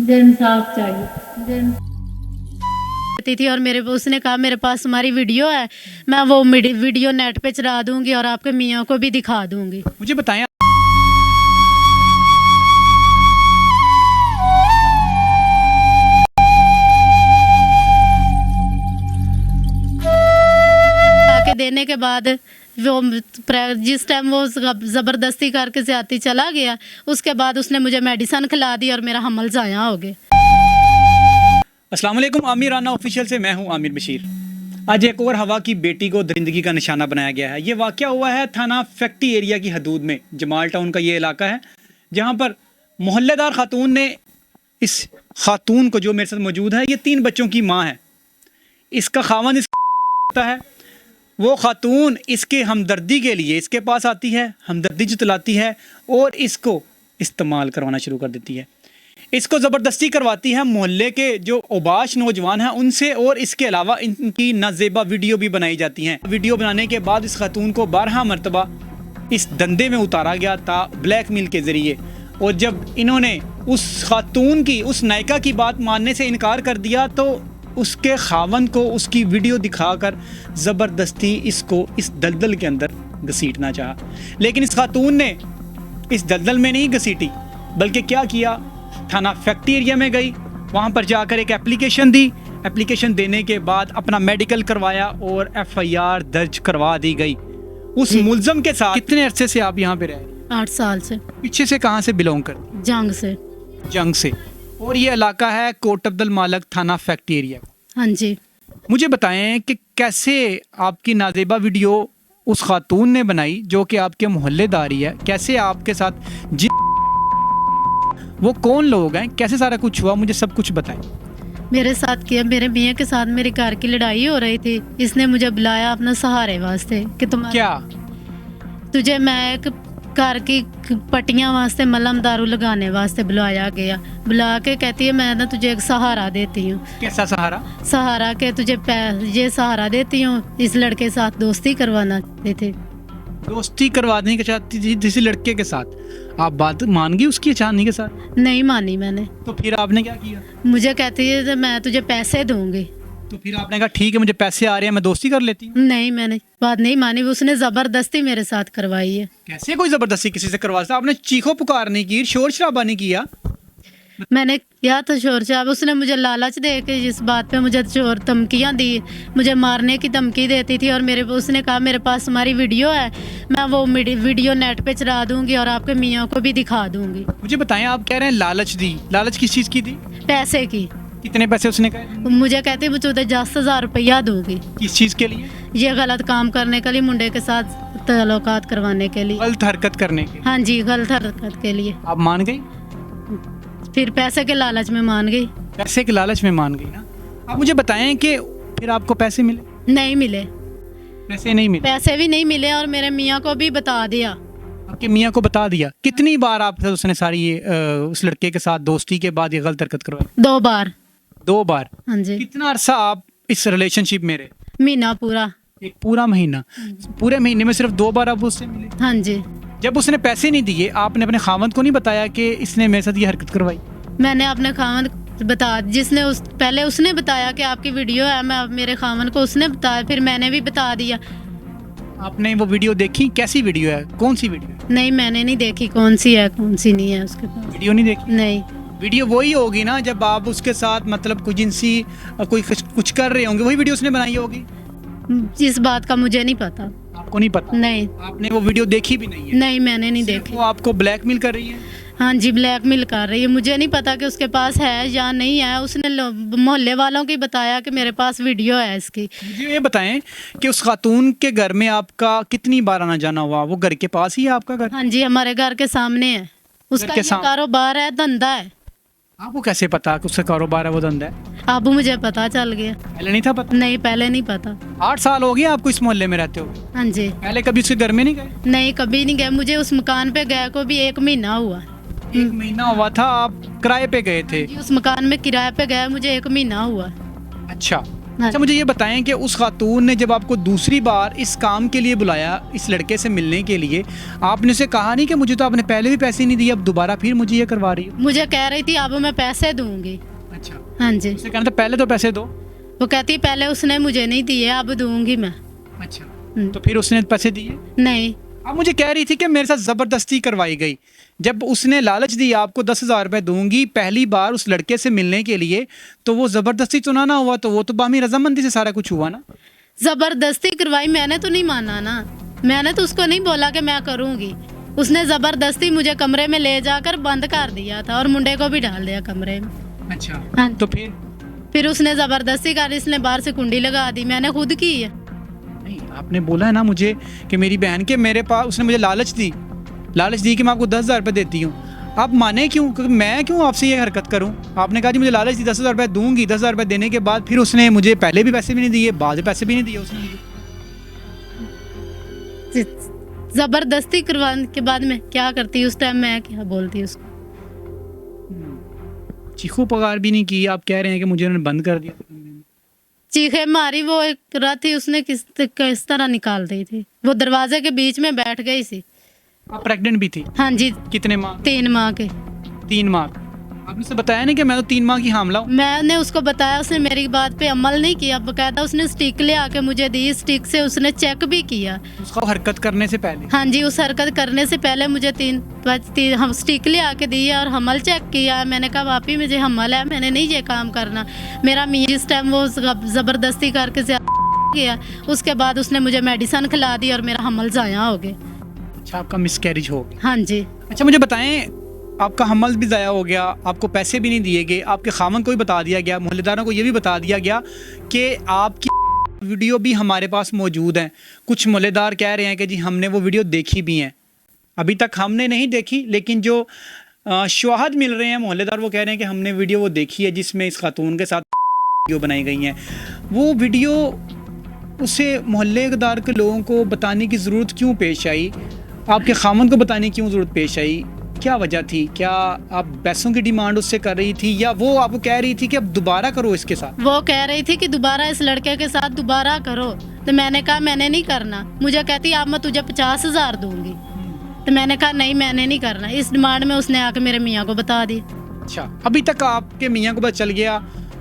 मुझे इंसाफ चाहिए थी और मेरे उसने कहा मेरे पास हमारी वीडियो है, मैं वो वीडियो नेट पे चला दूंगी और आपके मियाँ को भी दिखा दूंगी। मुझे बताएं आके देने के बाद वो जिस टाइम वो ज़बरदस्ती करके ज़्यादती चला गया, उसके बाद उसने मुझे मेडिसिन खिला दी और मेरा हमल ज़ाया हो गया। अस्सलाम वालेकुम, आमिर राना ऑफिशियल से मैं हूं आमिर बशीर। आज एक और हवा की बेटी को दरिंदगी का निशाना बनाया गया है। ये वाक़या हुआ है थाना फैक्ट्री एरिया की हदूद में, जमाल टाउन का ये इलाका है, जहां पर मोहल्लेदार खातून ने इस खातून को, जो मेरे साथ मौजूद है, ये 3 बच्चों की माँ है, इसका खावन इसका है। वो खातून इसके हमदर्दी के लिए इसके पास आती है, हमदर्दी जतलाती है और इसको इस्तेमाल करवाना शुरू कर देती है। इसको ज़बरदस्ती करवाती है मोहल्ले के जो ओबाश नौजवान हैं उनसे, और इसके अलावा इनकी नाजेबा वीडियो भी बनाई जाती हैं। वीडियो बनाने के बाद इस खातून को 12 मरतबा इस धंधे में उतारा गया था ब्लैकमेल के ज़रिए। और जब इन्होंने उस खातून की, उस नायिका की बात मानने से इनकार कर दिया तो उसके खावन को उसकी वीडियो दिखाकर ज़बरदस्ती इसको इस दलदल के अंदर घसीटना चाहा। लेकिन इस खातून ने इस दलदल में नहीं घसीटी, बल्कि क्या किया, थाना फैक्ट्री एरिया में गई, वहाँ पर जाकर एक एप्लीकेशन दी। एप्लीकेशन देने के बाद अपना मेडिकल करवाया और FIR दर्ज करवा दी गई उस मुलजम के साथ। कितने अरसे से आप यहाँ पे रहे? 8 साल से। पीछे से कहाँ से बिलोंग करते? जंग से। जंग से। और ये इलाका है कोट अब्दुल मालिक थाना फैक्ट्री एरिया। हाँ जी। मुझे बताएं कि कैसे आपकी नाजेबा वीडियो उस खातून ने बनाई जो कि आपके मोहल्लेदारी है, कैसे आपके साथ वो कौन लोग हैं, कैसे सारा कुछ हुआ, मुझे सब कुछ बताएं। मेरे साथ किया, मेरे मियाँ के साथ मेरी कार की लड़ाई हो रही थी। इसने मुझे बुलाया अपना सहारे वास्ते कि तुझे मैं एक कार की पट्टियाँ वास्ते मलम दारू लगाने वास्ते बुलाया गया। बुला के कहती है मैं ना तुझे एक सहारा देती हूँ। कैसा सहारा? सहारा के तुझे ये सहारा देती हूँ, इस लड़के के साथ दोस्ती करवाना थे। दोस्ती करवाने के चाहती थी किसी लड़के के साथ? आप बात मान गई उसकी चांदनी के साथ? नहीं मानी मैंने। तो फिर आपने क्या किया? मुझे कहती है मैं तुझे पैसे दूंगी। तो फिर आपने कहा ठीक है, मुझे पैसे आ रहे हैं, मैं दोस्ती कर लेती हूँ। नहीं, मैंने बात नहीं मानी, उसने जबरदस्ती मेरे साथ करवाई है। कैसे कोई जबरदस्ती किसी से करवा सकता? आपने चीखो पुकार नहीं की, शोर शराबा नहीं किया? मैंने किया तो शोर शराबा। उसने मुझे लालच दे के इस बात पे मुझे चोर धमकियाँ दी, मुझे मारने की धमकी देती थी। और उसने कहा मेरे पास हमारी वीडियो है, मैं वो वीडियो नेट पे चला दूंगी और आपके मियाँ को भी दिखा दूंगी। मुझे बताएं, आप कह रहे हैं लालच दी, लालच किस चीज़ की दी? पैसे की। कितने पैसे उसने कहे? मुझे कहती मुझे 10,000 रुपया दूंगी। किस चीज़ के लिए? ये गलत काम करने के लिए, मुंडे के साथ तल्लुकात करवाने के लिए, गलत हरकत करने के। हाँ जी, गलत हरकत के लिए। आप मान गई? फिर पैसे के लालच में मान गई। पैसे के लालच में मान गई ना? आप मुझे बताएं कि फिर आपको पैसे मिले? नहीं मिले। पैसे नहीं मिले? पैसे भी नहीं मिले और मेरे मियाँ को भी बता दिया। आपके मियाँ को बता दिया? कितनी बार आपसे उसने सारी ये उस लड़के के साथ दोस्ती के बाद ये गलत हरकत करवाई? 2 बार। 2 बार? हाँ जी। कितना अरसा आप इस रिलेशनशिप में रहे? महीना पूरा। एक पूरा महीना? पूरे महीने में सिर्फ 2 बार आप उससे मिले? हाँ जी। जब उसने पैसे नहीं दिए, आपने अपने खावंद को नहीं बताया कि इसने मेरे साथ ये हरकत करवाई? मैंने अपने खावंद बता, जिसने पहले उसने बताया कि आपकी वीडियो है, मैं मेरे खावंद को उसने बताया, फिर मैंने भी बता दिया। आपने वो वीडियो देखी? कैसी वीडियो है, कौन सी वीडियो है? नहीं, मैंने नहीं देखी कौन सी है कौन सी नहीं है उसके पास। वीडियो नहीं देखी? नहीं। वीडियो वही होगी ना जब आप उसके साथ मतलब कोई जिनसी कोई कुछ कर रहे होंगे, वही वीडियो उसने बनाई होगी। इस बात का मुझे नहीं पता। आपको नहीं पता? नहीं। आपने वो वीडियो देखी भी नहीं है? नहीं, मैंने नहीं देखी। वो आपको ब्लैकमेल कर रही है? हाँ जी, ब्लैकमेल कर रही है। मुझे नहीं पता कि उसके पास है या नहीं है। उसने मोहल्ले वालों को बताया कि मेरे पास वीडियो है इसकी। मुझे ये बताएं कि उस खातून के घर में आपका कितनी बार आना जाना हुआ? वो घर के पास ही है आपका घर? हाँ जी, हमारे घर के सामने है। उसका ये कारोबार है, धंधा है। आपको कैसे पता कि उसका कारोबार है, वो धंधा है? अब मुझे पता चल गया। पहले नहीं था पता? नहीं, पहले नहीं पता। 8 साल हो गए आपको इस मोहल्ले में रहते हो? हाँ जी। पहले कभी उसके घर में नहीं गए? नहीं, कभी नहीं गए। मुझे उस मकान पे गए को भी 1 महीना हुआ। 1 महीना हुआ था? आप किराए पे गए थे? उस मकान में किराए पे गए मुझे 1 महीना हुआ। अच्छा, हाँ। अच्छा मुझे ये बताएं कि उस खातून ने जब आपको दूसरी बार इस काम के लिए बुलाया, इस लड़के से मिलने के लिए, आपने उसे कहा नहीं कि मुझे तो आपने पहले भी पैसे नहीं दिए, अब दोबारा फिर मुझे ये करवा रही हो? मुझे कह रही थी अब मैं पैसे दूंगी। अच्छा, हाँ जी। उसे कहना था पहले तो पैसे दो। वो कहती पहले उसने मुझे नहीं दिए, अब दूंगी मैं। अच्छा, तो फिर उसने पैसे दिए? नहीं। अब मुझे कह रही थी कि मेरे साथ ज़बरदस्ती करवाई गई। जब उसने लालच दी आपको 10,000 रुपये दूंगी पहली बार उस लड़के से मिलने के लिए, तो वो ज़बरदस्ती तो ना हुआ, तो वो तो बामी रजामंदी से सारा कुछ हुआ ना। जबरदस्ती करवाई, मैंने तो नहीं माना ना। मैंने तो उसको नहीं बोला कि मैं करूंगी। उसने जबरदस्ती मुझे कमरे में ले जाकर बंद कर दिया था और मुंडे को भी डाल दिया कमरे में। अच्छा, हाँ। तो फिर उसने जबरदस्ती कर, इसने बाहर से कुंडी लगा दी, मैंने खुद की है। नहीं, आपने बोला है ना मुझे कि मेरी बहन के मेरे पास उसने मुझे लालच दी कि मैं आपको 10,000 रुपये देती हूँ। आप माने क्यों? क्योंकि मैं क्यों आपसे ये हरकत करूँ? आपने कहा जी मुझे लालच दी, 10,000 रुपये दूंगी। 10,000 रुपये देने के बाद फिर उसने मुझे पहले भी पैसे भी नहीं दिए, बाद में पैसे भी नहीं दिए उसने मुझे। जबरदस्ती करवाने के बाद में क्या करती उस टाइम, मैं क्या बोलती उसको? चीखो पगार भी नहीं की। आप कह रहे हैं कि मुझे उन्होंने बंद कर दिया। चीखे मारी, वो एक रात थी, उसने किस तरह निकाल दी थी। वो दरवाजे के बीच में बैठ गई सी। आप प्रेग्नेंट भी थी? हाँ जी। कितने माह? 3 माह के। 3 माह? आपने उसे बताया नहीं कि मैं तो 3 माह की हामला हूँ? मैंने उसको बताया, उसने मेरी बात पे अमल नहीं किया। बकायदा उसने स्टिक ले आके मुझे दी, स्टिक से उसने चेक भी किया। उसको हरकत करने से पहले? हाँ जी, उस हरकत करने से पहले मुझे हम स्टिक ले आके दी और हमल चेक किया। मैंने कहा वापी मुझे हमल है, मैंने नहीं ये काम करना। मेरा मियां जिस टाइम वो जबरदस्ती करके गया, उसके बाद उसने मुझे मेडिसिन खिला दी और मेरा हमल ज़ाया हो गया। अच्छा, आपका मिसकैरेज हो गया? हाँ जी। अच्छा मुझे बताएं, आपका हमल भी ज़ाया हो गया, आपको पैसे भी नहीं दिए गए, आपके खामन को भी बता दिया गया, मोहल्लेदारों को ये भी बता दिया गया कि आपकी वीडियो भी हमारे पास मौजूद है। कुछ मोहल्लेदार कह रहे हैं कि जी हमने वो वीडियो देखी भी हैं। अभी तक हमने नहीं देखी, लेकिन जो शवाहद मिल रहे हैं मोहल्लेदार, वो कह रहे हैं कि हमने वीडियो वो देखी है जिसमें इस खातून के साथ वीडियो बनाई गई हैं। वो वीडियो उसे मोहल्लेदार के लोगों को बताने की ज़रूरत क्यों पेश आई? आपके खामन को बताने की क्यों ज़रूरत पेश आई? क्या वजह थी? क्या आप पैसों की डिमांड उससे कर रही थी, या वो आपको कह रही थी कि अब दोबारा करो इसके साथ? वो कह रही थी कि दोबारा इस लड़के के साथ दोबारा करो। तो मैंने कहा मैंने नहीं करना। मुझे कहती अब मैं तुझे 50,000 दूंगी। तो मैंने कहा नहीं, मैंने नहीं करना। इस डिमांड में उसने आके मेरे मियाँ को बता दी। अच्छा, अभी तक आपके मियाँ को पता चल गया,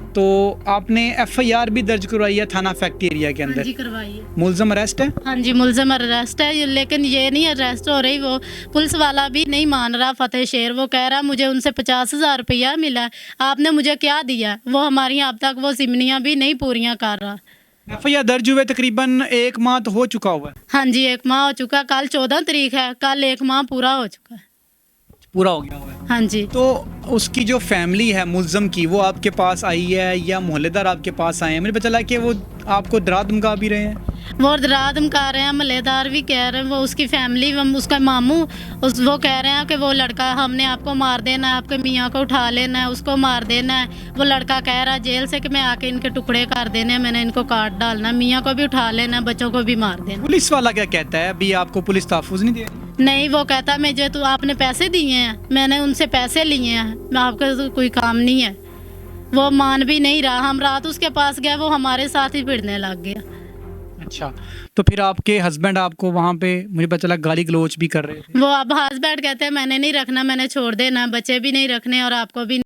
तो आपने FIR भी दर्ज करवाई है थाना फैक्ट्री एरिया के हाँ अंदर? जी, करवाई है। मुलजम अरेस्ट है? हाँ जी, मुलजम अरेस्ट है, लेकिन ये नहीं अरेस्ट हो रही। वो पुलिस वाला भी नहीं मान रहा, फतेह शेर। वो कह रहा मुझे उनसे 50,000 रुपया मिला है, आपने मुझे क्या दिया? वो हमारी अब तक वो जिम्नियाँ भी नहीं पूरियाँ कर रहा। FIR दर्ज हुए तकरीबन 1 माह तो हो चुका हुआ है? हाँ जी, 1 माह हो चुका। कल 14 तारीख है, कल 1 माह पूरा हो चुका है। पूरा हो गया हुआ है? हाँ जी। तो उसकी जो फैमिली है मुलजम की, वो आपके पास आई है या मोहल्लेदार आपके पास आए हैं? मुझे पता चला कि वो आपको डरा धमका भी रहे हैं। वो डरा धमका रहे हैं, मोहल्लेदार भी कह रहे हैं, वो उसकी फैमिली, उसका मामू वो कह रहे हैं कि वो लड़का हमने आपको मार देना है, आपके मियाँ को उठा लेना है, उसको मार देना है। वो लड़का कह रहा है जेल से कि मैं आके इनके टुकड़े कर देने हैं, मैंने इनको काट डालना है, मियाँ को भी उठा लेना है, बच्चों को भी मार देना। पुलिस वाला क्या कहता है? अभी आपको पुलिस तहफ़्फ़ुज़ नहीं दे? नहीं, वो कहता मुझे तो आपने पैसे दिए हैं, मैंने उनसे पैसे लिए हैं, मैं आपका तो कोई काम नहीं है। वो मान भी नहीं रहा। हम रात उसके पास गए, वो हमारे साथ ही भिड़ने लग गया। अच्छा, तो फिर आपके हस्बैंड आपको वहाँ पे मुझे पता चला गाली गलौच भी कर रहे थे? वो अब हस्बैंड कहते हैं मैंने नहीं रखना, मैंने छोड़ देना, बच्चे भी नहीं रखने और आपको भी